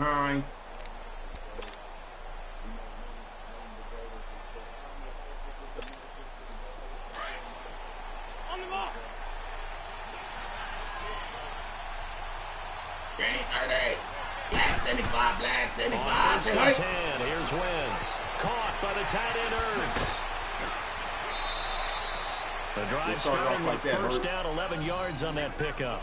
time. Black 75, black 75. On 1st and 10, here's Wentz. Caught by the tight end Ertz. The drive starting with first down, 11 yards on that pickup.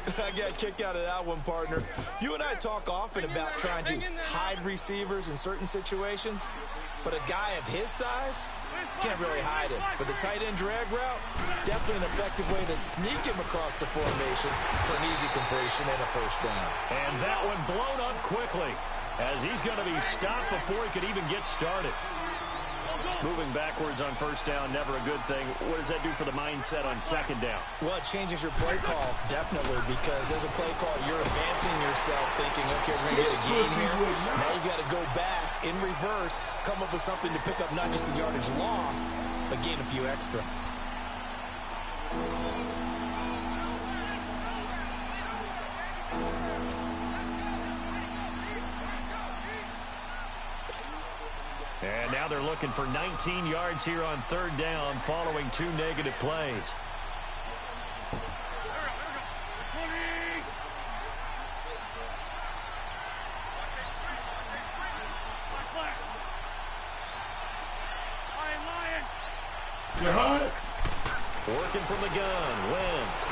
I got a kick out of that one, partner. You and I talk often about trying to hide receivers in certain situations, but a guy of his size can't really hide him. But the tight end drag route, definitely an effective way to sneak him across the formation for an easy completion and a first down. And that one blown up quickly as he's going to be stopped before he could even get started. Moving backwards on first down, never a good thing. What does that do for the mindset on second down? Well, it changes your play call, definitely, because as a play call, you're advancing yourself thinking, okay, we're going to get a gain here. Now you've got to go back in reverse, come up with something to pick up not just the yardage lost, but gain a few extra. And now they're looking for 19 yards here on third down following 2 negative plays. Working from the gun, Wentz.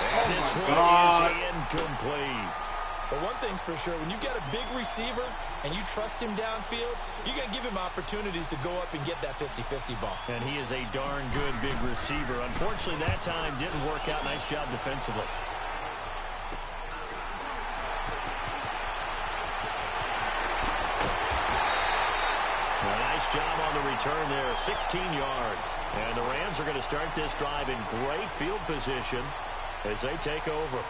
And this one is incomplete. But one thing's for sure, when you get a big receiver and you trust him downfield, you got to give him opportunities to go up and get that 50-50 ball. And he is a darn good big receiver. Unfortunately, that time didn't work out. Nice job defensively. A nice job on the return there, 16 yards. And the Rams are going to start this drive in great field position as they take over.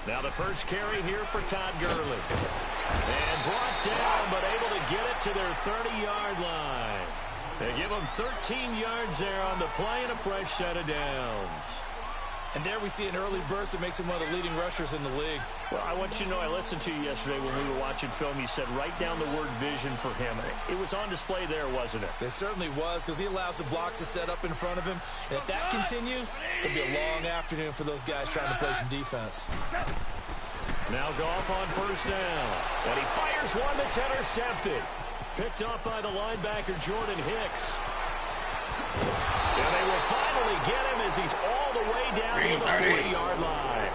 Now the first carry here for Todd Gurley. And brought down, but able to get it to their 30-yard line. They give them 13 yards there on the play and a fresh set of downs. And there we see an early burst that makes him one of the leading rushers in the league. Well, I want you to know, I listened to you yesterday when we were watching film. You said write down the word vision for him. It was on display there, wasn't it? It certainly was, because he allows the blocks to set up in front of him. And if that continues, it'll be a long afternoon for those guys trying to play some defense. Now Goff on first down. And he fires one that's intercepted. Picked up by the linebacker, Jordan Hicks. And they will finally get him as he's all the way down to the 40-yard line.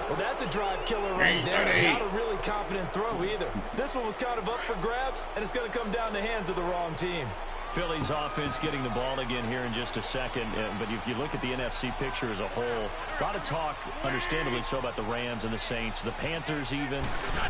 Well, that's a drive killer right there. Not a really confident throw either. This one was kind of up for grabs, and it's going to come down the hands of the wrong team. Philly's offense getting the ball again here in just a second. But if you look at the NFC picture as a whole, a lot of talk, understandably so, about the Rams and the Saints, the Panthers even.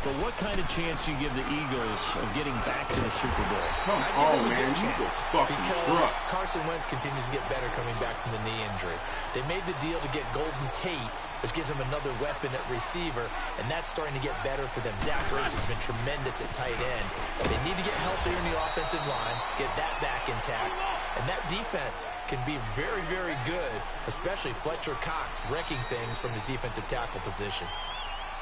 But what kind of chance do you give the Eagles of getting back to the Super Bowl? I give them a good chance because Carson Wentz continues to get better coming back from the knee injury. They made the deal to get Golden Tate, which gives him another weapon at receiver, and that's starting to get better for them. Zach Ertz has been tremendous at tight end. They need to get healthier in the offensive line, get that back intact, and that defense can be very, very good, especially Fletcher Cox wrecking things from his defensive tackle position.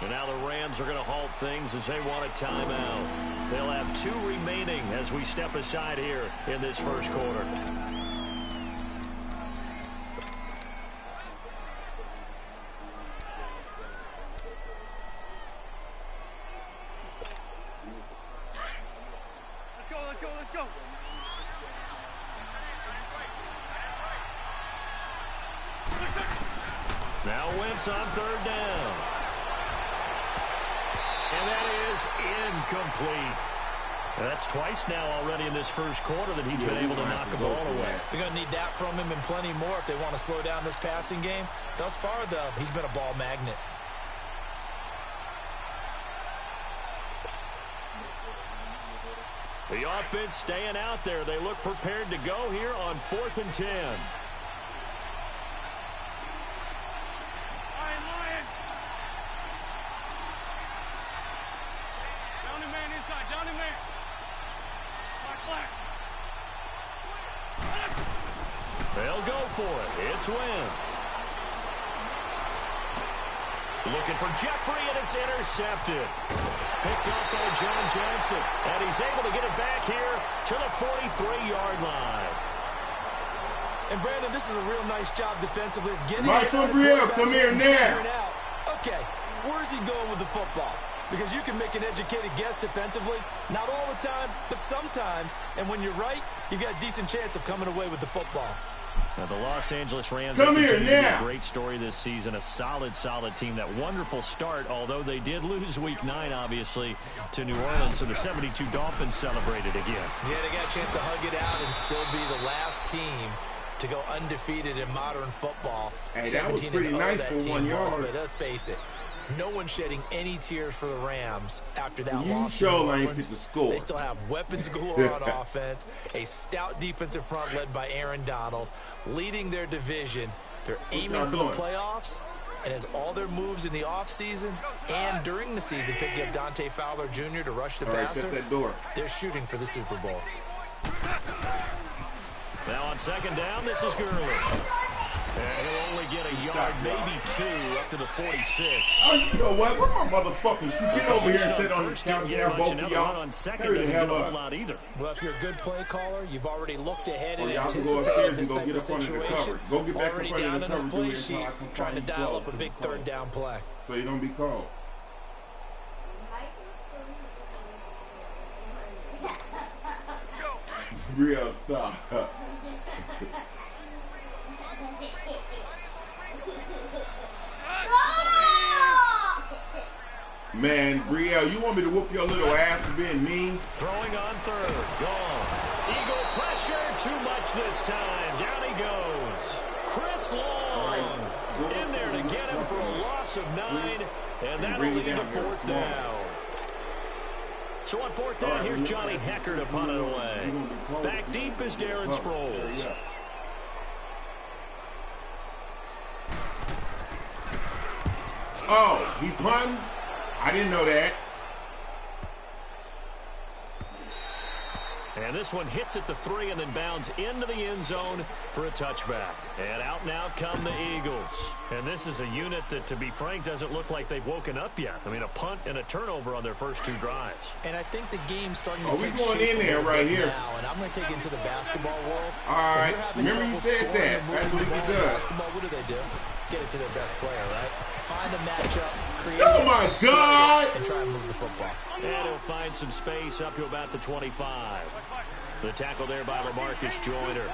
And now the Rams are going to halt things as they want a timeout. They'll have 2 remaining as we step aside here in this first quarter. Now Wentz on third down. And that is incomplete. That's twice now already in this first quarter that he's been able to knock the ball away. They're going to need that from him and plenty more if they want to slow down this passing game. Thus far, though, he's been a ball magnet. The offense staying out there. They look prepared to go here on 4th and 10. They'll go for it. It's Wentz. Looking for Jeffrey, and it's intercepted. Picked up by John Johnson. And he's able to get it back here to the 43-yard line. And, Brandon, this is a real nice job defensively of getting Michael Brielle, come here now. Okay, where's he going with the football? Because you can make an educated guess defensively. Not all the time, but sometimes. And when you're right, you've got a decent chance of coming away with the football. Now, the Los Angeles Rams have continued to be a great story this season. A solid team. That wonderful start, although they did lose Week 9, obviously, to New Orleans. So the 72 Dolphins celebrated again. Yeah, they got a chance to hug it out and still be the last team to go undefeated in modern football. Hey, that was pretty nice for 1 yard. But let's face it, no one shedding any tears for the Rams after that You loss. sure ain't hit the score. They still have weapons galore on offense, a stout defensive front led by Aaron Donald, leading their division. They're aiming for the playoffs, and as all their moves in the offseason and during the season, picking up Dante Fowler Jr. to rush the passer, they're shooting for the Super Bowl. Now on 2nd down, this is Gurley. And he'll only get a yard, maybe 2, up to the 46. Oh, you know what? Where my motherfuckers? You get over here and sit on the couch and both of y'all. On second doesn't get a whole lot either. Well, if you're a good play caller, you've already looked ahead and anticipated this type of situation. Already down in his play sheet, trying to dial up a big 3rd down play. So you don't be called. Real stuff. Man, Brielle, you want me to whoop your little ass for being mean? Throwing on 3rd. Gone. Eagle pressure. Too much this time. Down he goes. Chris Long in there to get him for a loss of 9. And that'll lead to 4th down. So on 4th down, here's Johnny Hecker to punt it away. Back deep is Darren Sproles. Oh, he punted? I didn't know that. And this one hits at the 3 and then bounds into the end zone for a touchback. And out now come the Eagles. And this is a unit that, to be frank, doesn't look like they've woken up yet. I mean, a punt and a turnover on their first 2 drives. And I think the game's starting to take shape in there right here now. And I'm going to take it into the basketball world. All right. Remember you said that. That's what he does. Basketball, what do? Get it to their best player, right? Find a matchup, create oh my God! And try and move the football. And he'll find some space up to about the 25. The tackle there by LaMarcus Joyner.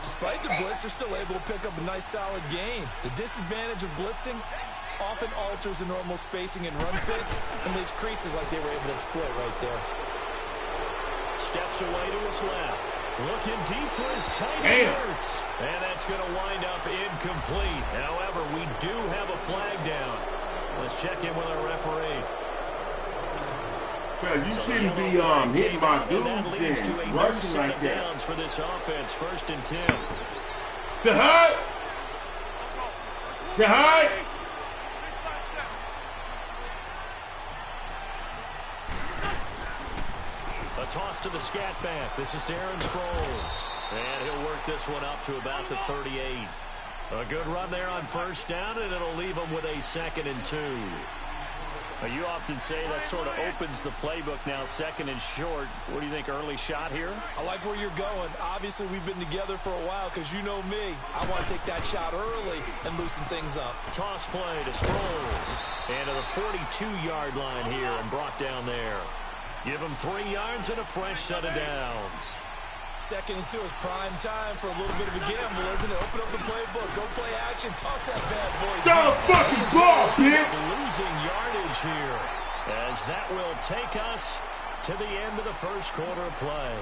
Despite the blitz, they're still able to pick up a nice, solid gain. The disadvantage of blitzing often alters the normal spacing and run fits and leaves creases like they were able to exploit right there. Steps away to his left. Looking deep for his tight end. And that's going to wind up incomplete. However, we do have a flag down. Let's check in with our referee. Well, you shouldn't be hitting my dudes then, rushing like that. Downs for this offense, 1st and 10. The hut! The hut! A toss to the scat back. This is Darren Sproles. And he'll work this one up to about the 38. A good run there on 1st down, and it'll leave him with a 2nd and 2. You often say that sort of opens the playbook now, 2nd and short. What do you think, early shot here? I like where you're going. Obviously, we've been together for a while because you know me. I want to take that shot early and loosen things up. Toss play to Sproles. And to the 42-yard line here and brought down there. Give him 3 yards and a fresh set of downs. 2nd and 2 is prime time for a little bit of a gamble, isn't it? Open up the playbook, go play action, toss that bad boy. Got a fucking ball, bitch! Losing yardage here, as that will take us to the end of the 1st quarter of play.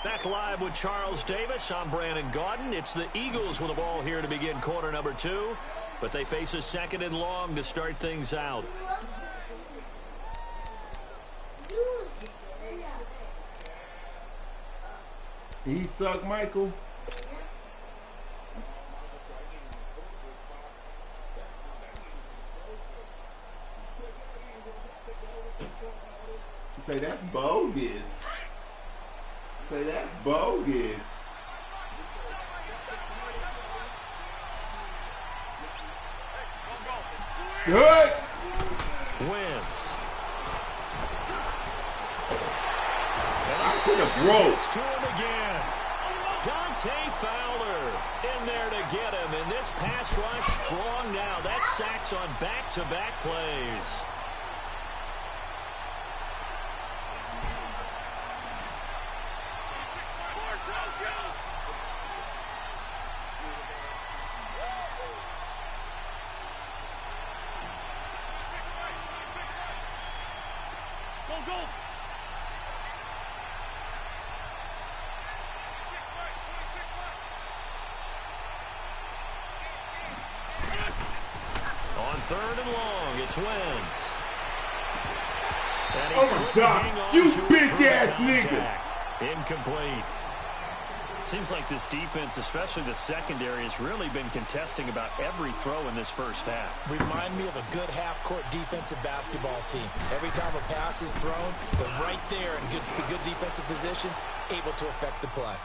Back live with Charles Davis. I'm Brandon Gaudin. It's the Eagles with the ball here to begin quarter number 2, but they face a 2nd and long to start things out. He sucked Michael. Say that's bogus. Say that's bogus. Good. Wentz. I should have broke. To him again. Dante Fowler in there to get him. And this pass rush strong now. That sacks on back-to-back plays. On third and long, it's Wentz. Oh my God, you bitch-ass nigga. Incomplete. Seems like this defense, especially the secondary, has really been contesting about every throw in this first half. Remind me of a good half-court defensive basketball team. Every time a pass is thrown, they're right there in good defensive position, able to affect the play.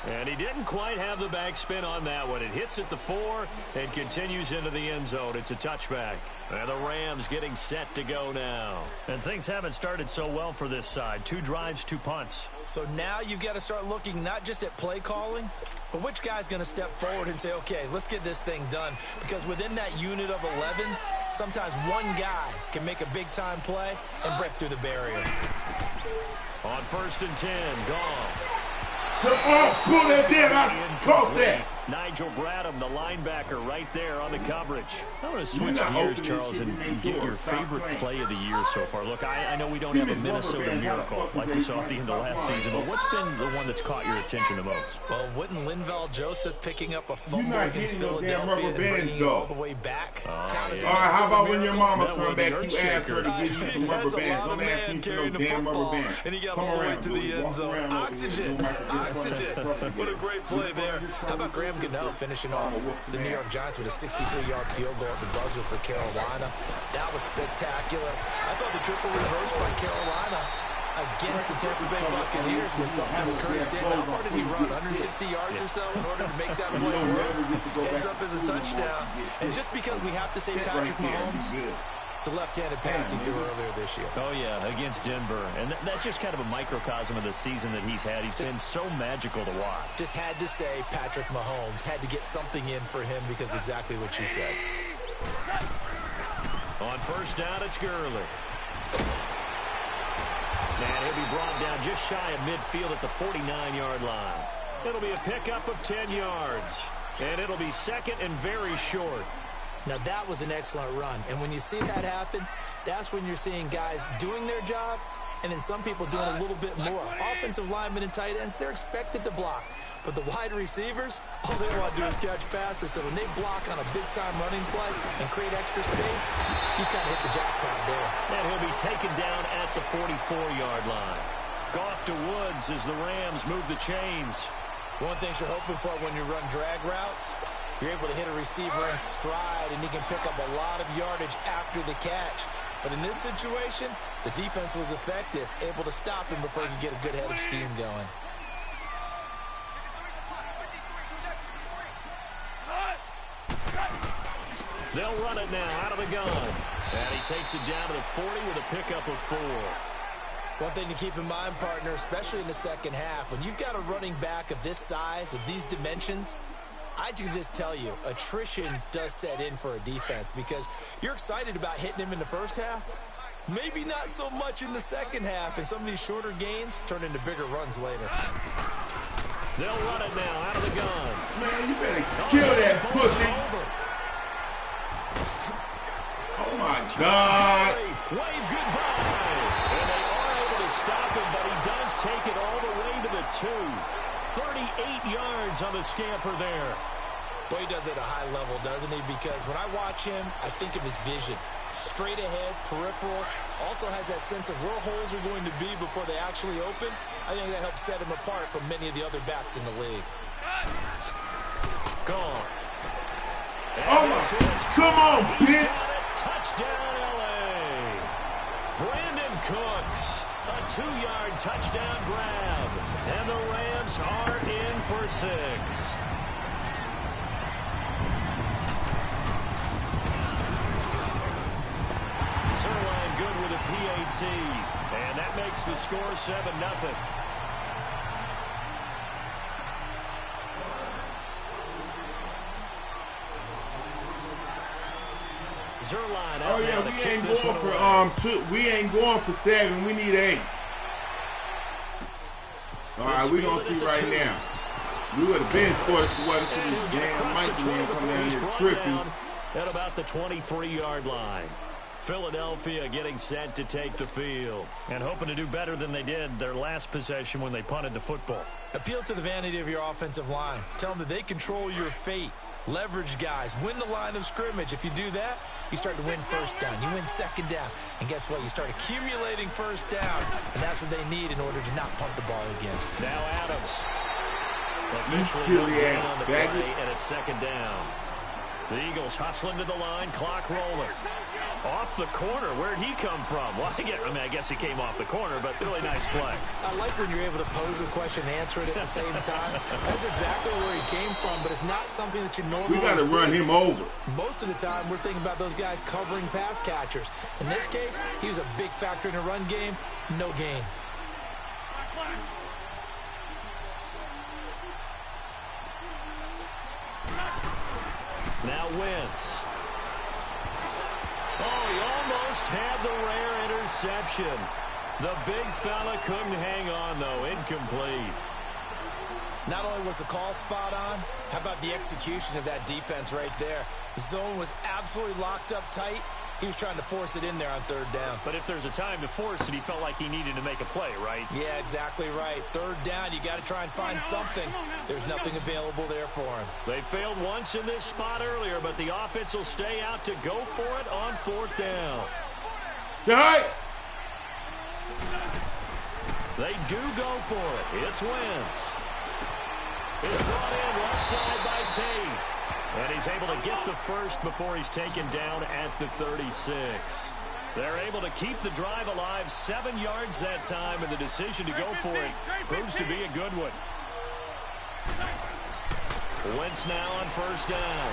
And he didn't quite have the backspin on that one. It hits at the 4 and continues into the end zone. It's a touchback. And the Rams getting set to go now. And things haven't started so well for this side. 2 drives, 2 punts. So now you've got to start looking not just at play calling, but which guy's going to step forward and say, okay, let's get this thing done. Because within that unit of 11, sometimes one guy can make a big-time play and break through the barrier. On 1st and 10, Goff. Come on, pull that damn out. Caught that. Nigel Bradham, the linebacker, right there on the coverage. I want to switch gears, Charles, and get your favorite play of the year so far. Look, I know we don't have a Minnesota Miracle like we saw at the end of last season, but what's been the one that's caught your attention the most? Well, wouldn't Linval Joseph picking up a fumble against Philadelphia and bringing it all the way back? All right, how about when your mama come back, you ask her to give you some rubber bands. Don't ask me for no damn rubber bands. And he got all the way to the end zone. Oxygen. What a great play there. How about Graham Gano finishing off the New York Giants with a 63-yard field goal at the buzzer for Carolina? That was spectacular. I thought the triple reverse by Carolina against the Tampa Bay Buccaneers was something that Curry said. How far did he run? 160 yards or so in order to make that play work? Ends up as a touchdown. And just because we have to say Patrick Mahomes, it's a left-handed pass he threw earlier this year. Oh, yeah, against Denver. And that's just kind of a microcosm of the season that he's had. He's been so magical to watch. Just had to say Patrick Mahomes had to get something in for him because exactly what you said. On 1st down, it's Gurley. And he'll be brought down just shy of midfield at the 49-yard line. It'll be a pickup of 10 yards. And it'll be 2nd and very short. Now, that was an excellent run. And when you see that happen, that's when you're seeing guys doing their job and then some people doing a little bit more. Offensive linemen and tight ends, they're expected to block. But the wide receivers, all they want to do is catch passes. So when they block on a big-time running play and create extra space, you've kind of hit the jackpot there. And he'll be taken down at the 44-yard line. Goff to Woods as the Rams move the chains. One thing you're hoping for when you run drag routes, you're able to hit a receiver in stride, and he can pick up a lot of yardage after the catch. But in this situation, the defense was effective, able to stop him before he could get a good head of steam going. They'll run it now out of the gun. And he takes it down to the 40 with a pickup of 4. One thing to keep in mind, partner, especially in the second half, when you've got a running back of this size, of these dimensions, I can just tell you, attrition does set in for a defense because you're excited about hitting him in the first half. Maybe not so much in the second half, and some of these shorter gains turn into bigger runs later. They'll run it now out of the gun. Man, you better kill that pussy. Oh, my God. Wave goodbye. And they are able to stop him, but he does take it all the way to the 2. 38 yards on the scamper there. Boy, he does it at a high level, doesn't he? Because when I watch him, I think of his vision. straight ahead, peripheral, also has that sense of where holes are going to be before they actually open. I think that helps set him apart from many of the other backs in the league. Gone. Oh, come on, bitch. Touchdown, L.A. Brandon Cooks, a 2-yard touchdown grab. And the Rams are in for 6. Zerline good with a PAT. And that makes the score 7-0. Zerline out. Oh yeah, we ain't going for 7. We need 8. All right, we gonna see right now. We would have been forced to what this damn Mike man come down here tripping. At about the 23-yard line. Philadelphia getting set to take the field and hoping to do better than they did their last possession when they punted the football. Appeal to the vanity of your offensive line. Tell them that they control your fate. Leverage guys. Win the line of scrimmage. If you do that, you start to win first down. You win second down. And guess what? You start accumulating first downs. And that's what they need in order to not punt the ball again. Now Adams. Officially on the play, and it's second down. The Eagles hustling to the line. Clock rolling. Off the corner. Where'd he come from? Well, I guess he came off the corner, but really nice play. I like when you're able to pose a question and answer it at the same time. That's exactly where he came from, but it's not something that you normally see. We got to run him over. Most of the time, we're thinking about those guys covering pass catchers. In this case, he was a big factor in the run game. No gain. Now Wentz. Oh, he almost had the rare interception. The big fella couldn't hang on, though. Incomplete. Not only was the call spot on, how about the execution of that defense right there? The zone was absolutely locked up tight. He was trying to force it in there on third down. But if there's a time to force it, he felt like he needed to make a play, right? Yeah, exactly right. Third down, you got to try and find something. There's nothing available there for him. They failed once in this spot earlier, but the offense will stay out to go for it on fourth down. All right. They do go for it. It's Wentz. It's brought in left side by Tate. And he's able to get the first before he's taken down at the 36. They're able to keep the drive alive, 7 yards that time, and the decision to go for it proves to be a good one. Wentz now on first down.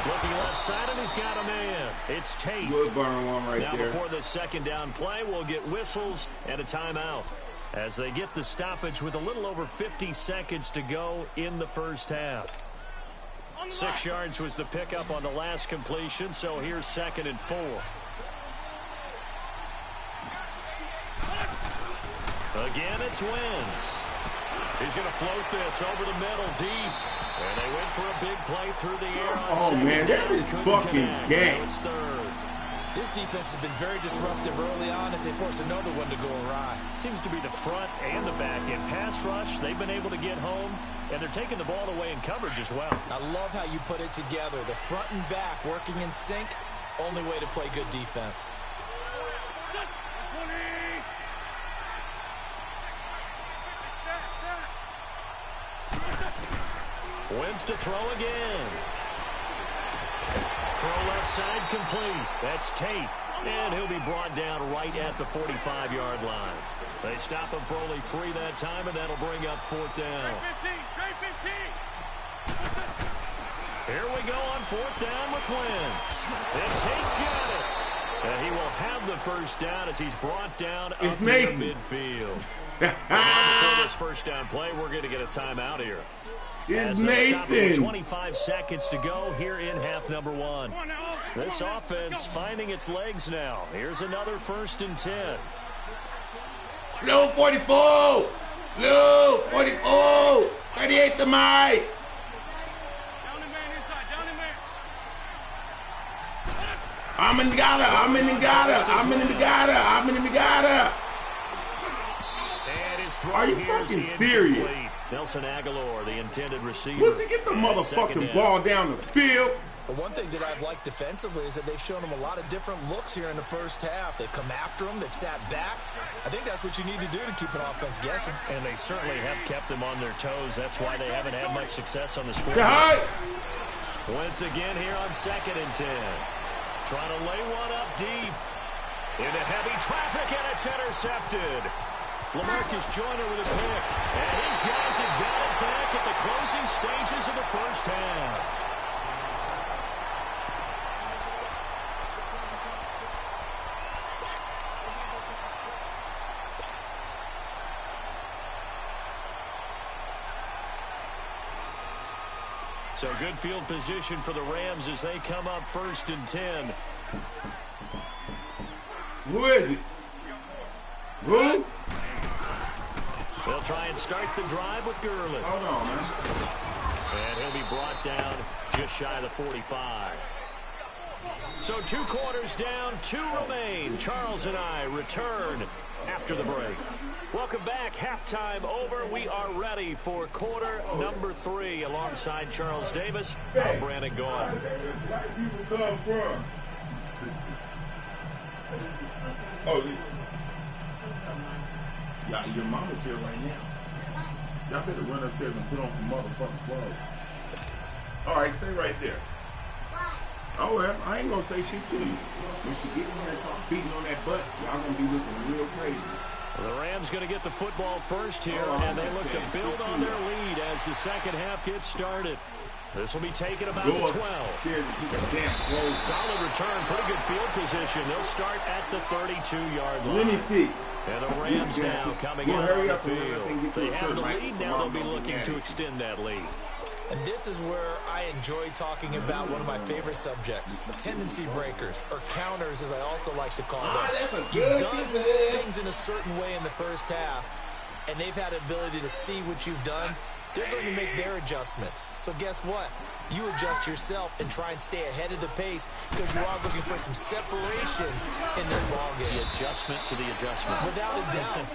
Looking left side, and he's got a man. It's Tate. Good burn one right now there. Before the second down play, we'll get whistles and a timeout as they get the stoppage with a little over 50 seconds to go in the first half. 6 yards was the pickup on the last completion, so here's 2nd and 4. Again, it's Wentz. He's going to float this over the middle deep. And they went for a big play through the air on second man, that down. is fucking gay. It's third. This defense has been very disruptive early on as they force another one to go awry. Seems to be the front and the back. In pass rush, they've been able to get home, and they're taking the ball away in coverage as well. I love how you put it together. The front and back working in sync, only way to play good defense. Wentz to throw again. Throw left side complete. That's Tate. And he'll be brought down right at the 45-yard line. They stop him for only 3 that time, and that'll bring up fourth down. Here we go on fourth down with Wentz. And Tate's got it. And he will have the first down as he's brought down up near midfield. Before this first down play, we're going to get a timeout here. It's Nathan. 25 seconds to go here in half number 1. This offense finding its legs now. Here's another 1st and 10. Low 44. Low 44. 38 to Mike. I'm in the gutter. I'm in the gutter. I'm in the gutter. I'm in the gutter. Are you fucking serious? Nelson Aguilar, the intended receiver. Pussy, get the motherfucking ball down the field. But one thing that I've liked defensively is that they've shown them a lot of different looks here in the first half. They've come after them. They've sat back. I think that's what you need to do to keep an offense guessing. And they certainly have kept them on their toes. That's why they haven't had much success on the score. Once again here on 2nd and 10. Trying to lay one up deep. Into heavy traffic, and it's intercepted. LaMarcus Joyner with a pick. And his guys have got it back at the closing stages of the first half. So good field position for the Rams as they come up 1st and 10. Who is it? Who? They'll try and start the drive with Gurley. Hold on, man. And he'll be brought down just shy of the 45. So 2 quarters down, 2 remain. Charles and I return after the break. Welcome back. Halftime over. We are ready for quarter number 3 alongside Charles Davis. I'm Brandon Gaul. Oh, yeah, your mama's here right now. Y'all better run upstairs and put on some motherfucking clothes. All right, stay right there. Oh, well, I ain't gonna say shit to you. When she get in there and start beating on that butt, y'all gonna be looking real crazy. The Rams going to get the football first here, and they look to build on their lead as the second half gets started. This will be taken about the 12. Solid return, pretty good field position. They'll start at the 32-yard line. Let me see. And the Rams now coming out on the field. They have the lead, now they'll be looking to extend that lead. And this is where I enjoy talking about one of my favorite subjects, tendency breakers, or counters as I also like to call them. You've done things in a certain way in the first half, and they've had the ability to see what you've done. They're going to make their adjustments. So guess what? You adjust yourself and try and stay ahead of the pace because you are looking for some separation in this ballgame. The adjustment to the adjustment. Without a doubt.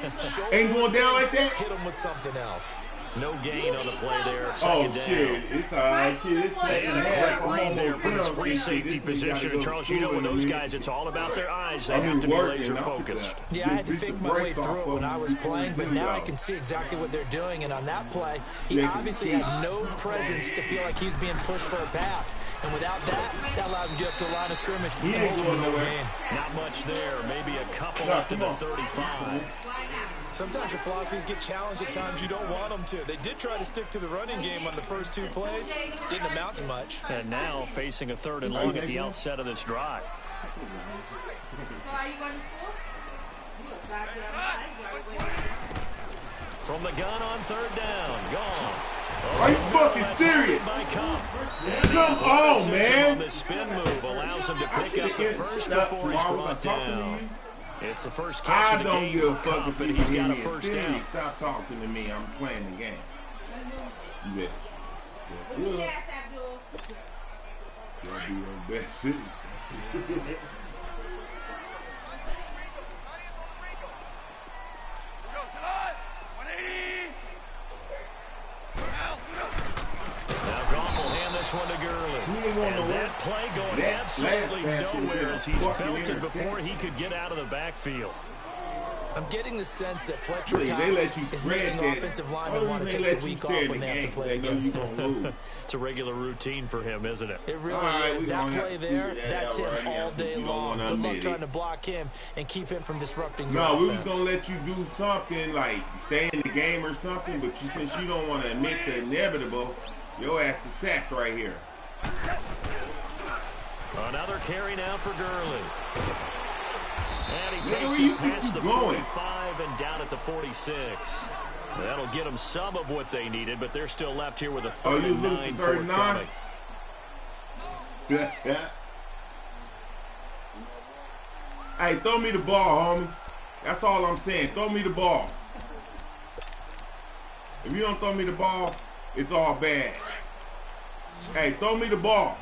Ain't going down like that? Hit them with something else. No gain on the play there. Second down. Shit. It's all right. Shit, it's second half. Great read there from his free safety position. And Charles, you know with those guys, it's all about their eyes. They have to be laser focused. Yeah, I had to fake my way through it when I was playing, but now I can see exactly what they're doing. And on that play, he obviously had no presence to feel like he's being pushed for a pass. And without that, that allowed him to get up to the line of scrimmage and hold him no gain. Not much there. Maybe a couple up to the 35. Sometimes your philosophies get challenged at times you don't want them to. They did try to stick to the running game on the first 2 plays. Didn't amount to much. And now facing a 3rd and long at the outset of this drive. From the gun on 3rd down. Gone. Are you fucking serious? Come on, man. The spin move allows him to pick up the first before he's brought down. It's the first catch of the game for Cup, and he's got a first down. Stop talking to me. I'm playing the game. You bet. Y'all be your best finish. Now Goff will hand this one to Gurley. And that play going absolutely nowhere as he's belted before he could get out of the backfield. I'm getting the sense that Fletcher Cox is making offensive linemen want to take the week off when they have to play against him. It's a regular routine for him, isn't it? It really is. That play there, that's him all day long. Good luck trying to block him and keep him from disrupting your offense. No, we was going to let you do something like stay in the game or something, but since you don't want to admit the inevitable, your ass is sacked right here. Another carry now for Gurley. And he takes it past the 45 and down at the 46. That'll get them some of what they needed, but they're still left here with a 3rd and 9 forthcoming. Hey, throw me the ball, homie. That's all I'm saying. Throw me the ball. If you don't throw me the ball, it's all bad. Hey, throw me the ball.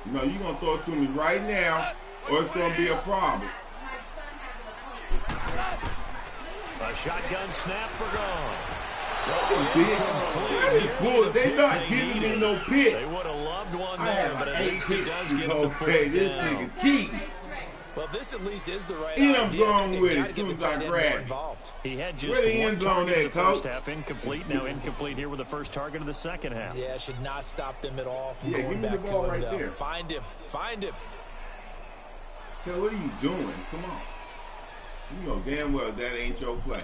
No, you're going to throw it to me right now, or it's going to be a problem. A shotgun snap for Gone. They're not giving me no pick. They would have loved one there, but at least he does get him the fourth Okay, this down. nigga cheating. Well, this at least is the right And idea. I'm going with it Try to as get soon the as I tight end grab more it. involved. He had just Where the one end zone target in the at, first Coach? half, incomplete. Now incomplete here with the first target of the second half. Yeah, should not stop them at all from Yeah, going give me the back to ball him. right Though. there. Find him. Find him. Okay, what are you doing? Come on. You know damn well that ain't your play.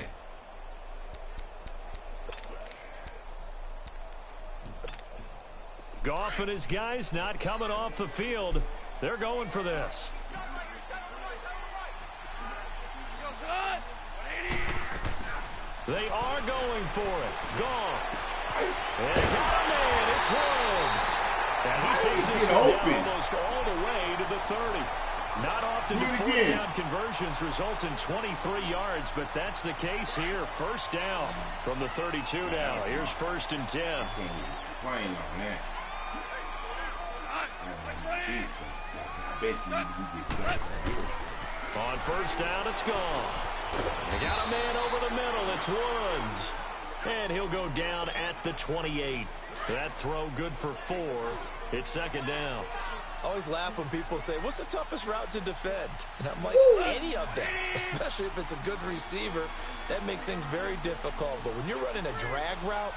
Goff and his guys not coming off the field. They're going for this. They are going for it. Goff. And got a man. It's Woods. And he takes this one down almost all the way to the 30. Not often do fourth down conversions result in 23 yards, but that's the case here. First down from the 32 now. Here's 1st and 10. Playing on that. On first down, it's gone. They got a man over the middle. It's Woods. And he'll go down at the 28. That throw good for 4. It's 2nd down. I always laugh when people say, what's the toughest route to defend? And I'm like, any of them, especially if it's a good receiver. That makes things very difficult. But when you're running a drag route,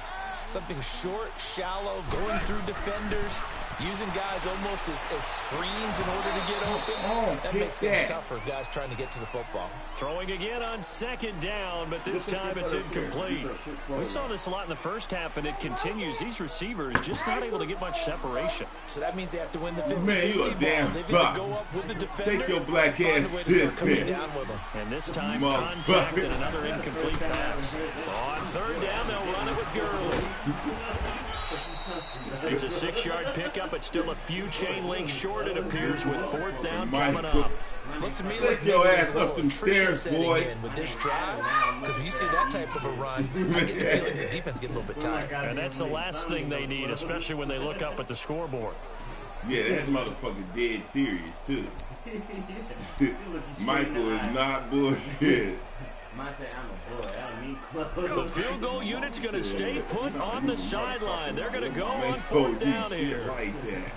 something short, shallow, going through defenders, using guys almost as screens in order to get open, that makes things tough for guys trying to get to the football. Throwing again on 2nd down, but this time it's incomplete. We saw this a lot in the first half, and it continues. These receivers just not able to get much separation. So that means they have to win the 50-50 Man, you a damn balls. They've buck. got to go up with the defender. Take your black ass coming down with them. And this time, contact and another incomplete pass. On 3rd down, they'll run it with Gurley. It's a 6-yard pickup. It's still a few chain links short, it appears, with 4th down coming up. Looks to me Take like your maybe ass there's a up little them attrition stairs, setting boy. in with this drive. Because when you see that type of a run, I get the feeling the defense get a little bit tired. And that's the last thing they need, especially when they look up at the scoreboard. Yeah, that motherfucker dead serious, too. Michael is not bullshit. The field goal unit's going to stay put on the sideline. They're going to go on 4th down here. Like that.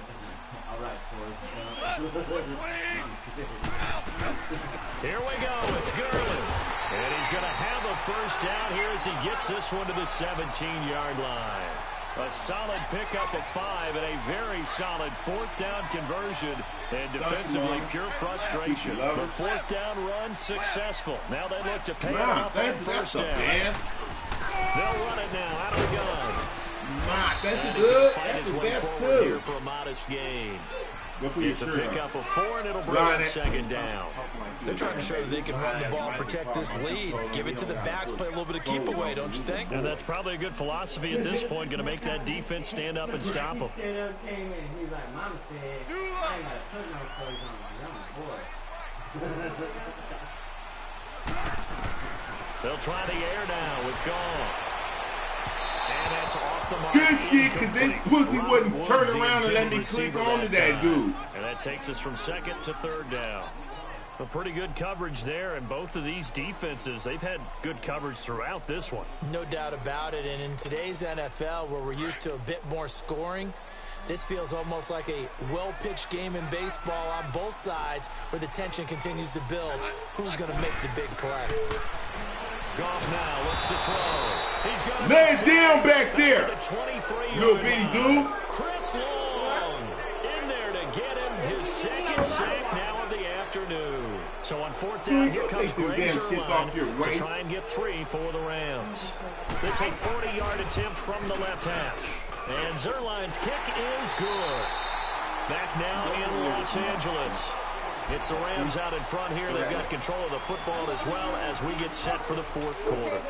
Here we go. It's Gurley. And he's going to have a first down here as he gets this one to the 17-yard line. A solid pickup of 5 and a very solid 4th down conversion. And defensively, pure frustration. The 4th down run successful. Now they look to pay it off on first down. They'll run it now out of the gun. That's good. That's a best forward here too. for a modest gain. It's a pickup of 4, and it'll bring up 2nd down. They're trying to show that they can run the ball, protect this lead, give it to the backs, play a little bit of keep away, don't you think? And that's probably a good philosophy at this point, going to make that defense stand up and stop them. They'll try the air now with Goff. And that's off the mark. Good shit, because this pussy wouldn't turn around and let me click on to that dude. And that takes us from 2nd to 3rd down. A pretty good coverage there, and both of these defenses, they've had good coverage throughout this one. No doubt about it, and in today's NFL, where we're used to a bit more scoring, this feels almost like a well-pitched game in baseball on both sides where the tension continues to build. Who's going to make the big play? Goff now looks to throw. He's got lay it down back there. Little bitty dude. Chris Long in there to get him his 2nd sack now of the afternoon. So on 4th down, here comes Greg Zerline to try and get 3 for the Rams. It's a 40-yard attempt from the left hash. And Zerline's kick is good. Back now in Los Angeles. It's the Rams out in front here. They've got control of the football as well as we get set for the 4th quarter.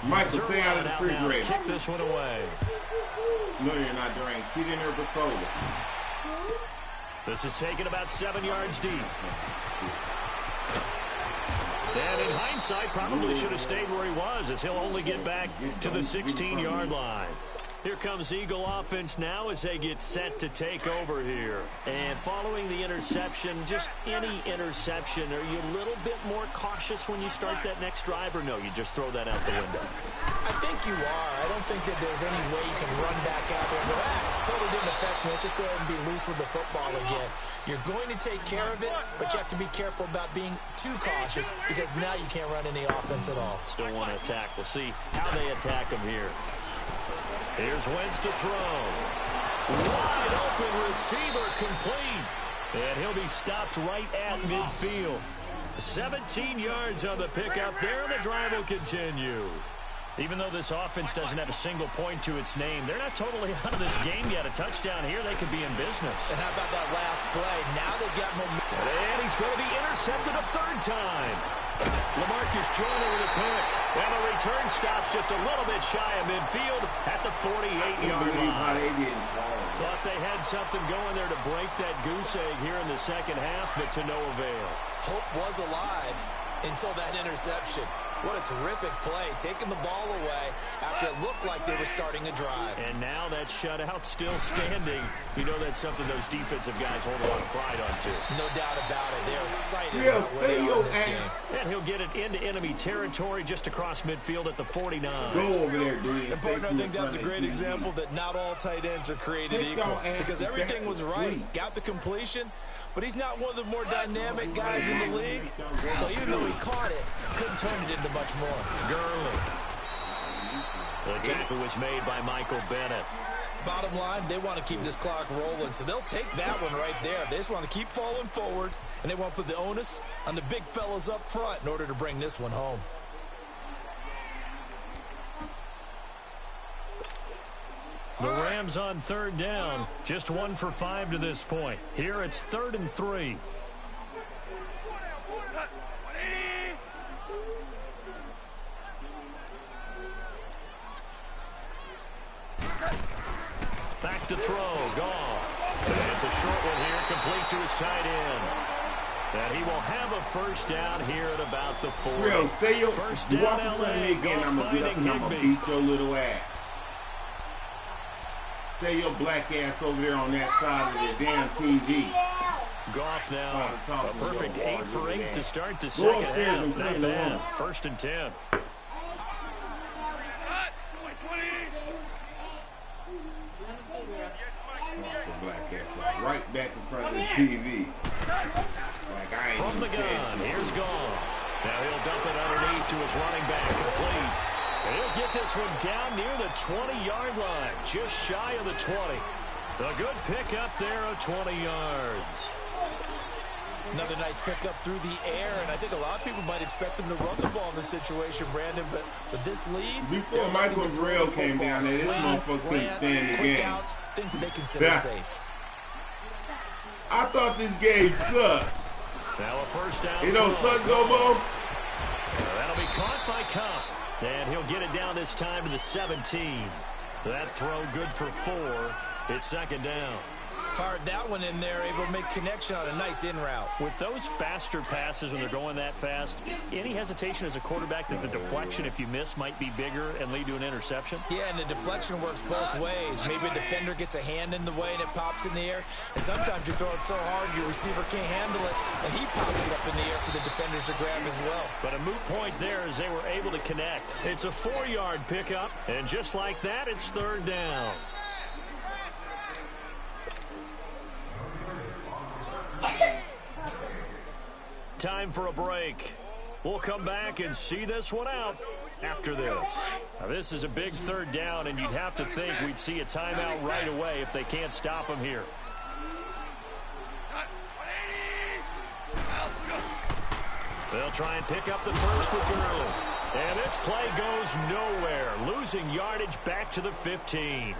Michael, stay out of the refrigerator. Kick this one away. No, you're not. There ain't shit in there but soda. This is taken about 7 yards deep. And in hindsight, probably should have stayed where he was, as he'll only get back to the 16-yard line. Here comes Eagle offense now as they get set to take over here. And following the interception, just any interception, are you a little bit more cautious when you start that next drive, or no, you just throw that out the window? I think you are. I don't think that there's any way you can run back out there and go, totally didn't affect me. Let's just go ahead and be loose with the football again. You're going to take care of it, but you have to be careful about being too cautious because now you can't run any offense at all. Still want to attack. We'll see how they attack him here. Here's Wentz to throw. Wide open receiver complete. And he'll be stopped right at midfield. 17 yards on the pickup there, and the drive will continue. Even though this offense doesn't have a single point to its name, they're not totally out of this game yet. A touchdown here, they could be in business. And how about that last play? Now they've got momentum. And he's going to be intercepted a third time. LaMarcus Joyner with a pick. And the return stops just a little bit shy of midfield at the 48-yard line. Thought they had something going there to break that goose egg here in the second half, but to no avail. Hope was alive until that interception. What a terrific play, taking the ball away after it looked like they were starting a drive. And now that shutout still standing. You know that's something those defensive guys hold a lot of pride on, too. No doubt about it. They're excited about where they are in this game. And he'll get it into enemy territory just across midfield at the 49. Go over there, dude. And, partner, I think that was a great example that not all tight ends are created equal. Because everything was right. Got the completion, but he's not one of the more dynamic guys in the league. So even though he caught it, couldn't turn it into much more. Gurley. The tackle was made by Michael Bennett. Bottom line, they want to keep this clock rolling, so they'll take that one right there. They just want to keep falling forward, and they want to put the onus on the big fellas up front in order to bring this one home. The Rams on third down, just 1 for 5 to this point. Here it's 3rd and 3. Back to throw, Goff. And it's a short one here, complete to his tight end. And he will have a first down here at about the 40. Real, stay your first down, LA. Again, I'm gonna get up and I'm gonna beat your little ass. Stay your black ass over there on that side of the damn TV. Goff now, a perfect 8 for 8 to start the second half. Not bad. 1st and 10. Right back in front of the TV. Like I ain't from the gun, here's Goff. Now he'll dump it underneath to his running back, complete. And he'll get this one down near the 20-yard line, just shy of the 20. A good pickup there of 20 yards. Another nice pickup through the air, and I think a lot of people might expect them to run the ball in this situation, Brandon, but with this lead... Before Michael Grill came down there, this motherfucker couldn't stand the game. Outs, things that they consider safe. I thought this game sucked. Now a first down. It don't suck, Gobo? That'll be caught by Cobb. And he'll get it down this time to the 17. That throw good for 4. It's 2nd down. Fired that one in there, able to make connection on a nice in route. With those faster passes when they're going that fast, any hesitation as a quarterback that the deflection, if you miss, might be bigger and lead to an interception? Yeah, and the deflection works both ways. Maybe a defender gets a hand in the way and it pops in the air. And sometimes you throw it so hard your receiver can't handle it, and he pops it up in the air for the defenders to grab as well. But a moot point there as they were able to connect. It's a 4-yard pickup, and just like that, it's 3rd down. Time for a break. We'll come back and see this one out after this. Now, this is a big 3rd down, and you'd have to think we'd see a timeout right away if they can't stop him here. They'll try and pick up the first with Gurley. And this play goes nowhere, losing yardage back to the 15.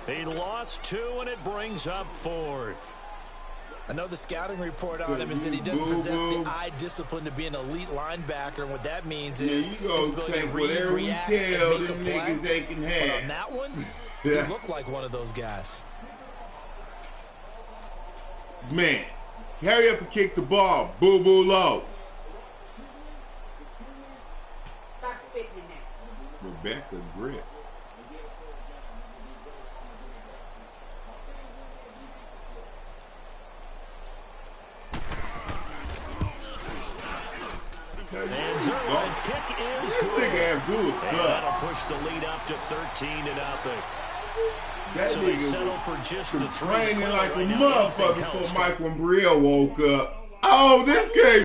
He lost 2, and it brings up 4th. I know the scouting report on him is that he doesn't possess the eye discipline to be an elite linebacker, and what that means is his ability to read, react, and make a play. They can have. But on that one, he looked like one of those guys. Man, carry up and kick the ball. Boo-boo low. Rebecca Grip. Zerline's kick is This good. nigga Abdul is And good. that'll push the lead up to 13-0. That So they nigga settle was for just the three. training like a Right now, motherfucker anything counts. before Mike Wimbrell woke up. Oh, this game.